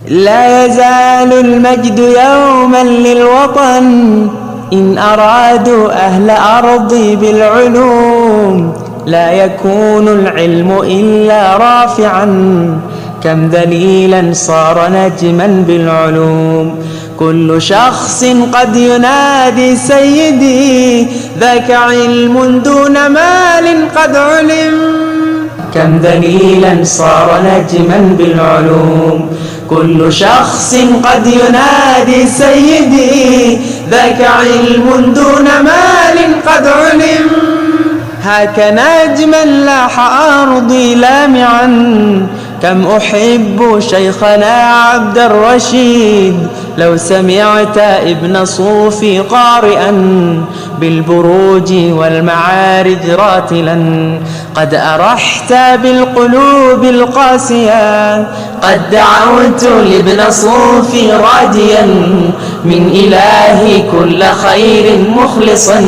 لا يزال المجد يوما للوطن إن أرادوا أهل أرضي بالعلوم. لا يكون العلم إلا رافعا، كم ذليلا صار نجما بالعلوم. كل شخص قد ينادي سيدي، ذاك علم دون مال قد علم. كم ذليلا صار نجما بالعلوم. كل شخص قد ينادي سيدي، ذاك علم دون مال قد علم. هاك نجما لاح أرضي لامعا، كم أحب شيخنا عبد الرشيد. لو سمعت ابن صوفي قارئا بالبروج والمعارج راتلا، قد أرحت بالقلوب القاسية. قد دعوت لابن صوفي راجيا من إلهي كل خير مخلصا،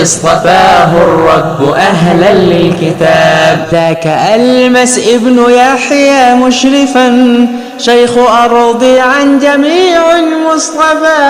اصطفاه الرب أهلا للكتاب. ذاك ألمس ابن يحيى مشرفا، شيخ أرضي عن جميع المصطفى.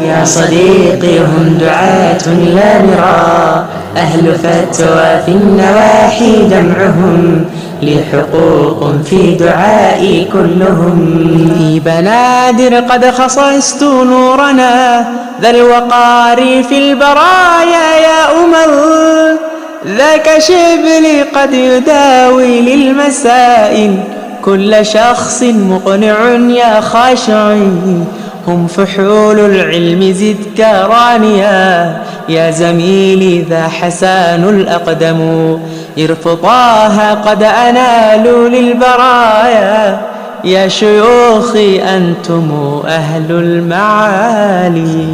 يا صديقي هم دعاة لا مرى، أهل فتوى في النواحي جمعهم، لي حقوق في دعائي كلهم. في بنادر قد خصصت نورنا، ذا الوقار في البرايا يا أمل. ذاك شبلي قد يداوي للمسائل، كل شخص مقنع يا خاشعي. هم فحول العلم زد كرانيا، يا زميلي ذا حسان الأقدم. إرفضاها قد أنالوا للبرايا، يا شيوخي أنتم أهل المعالي.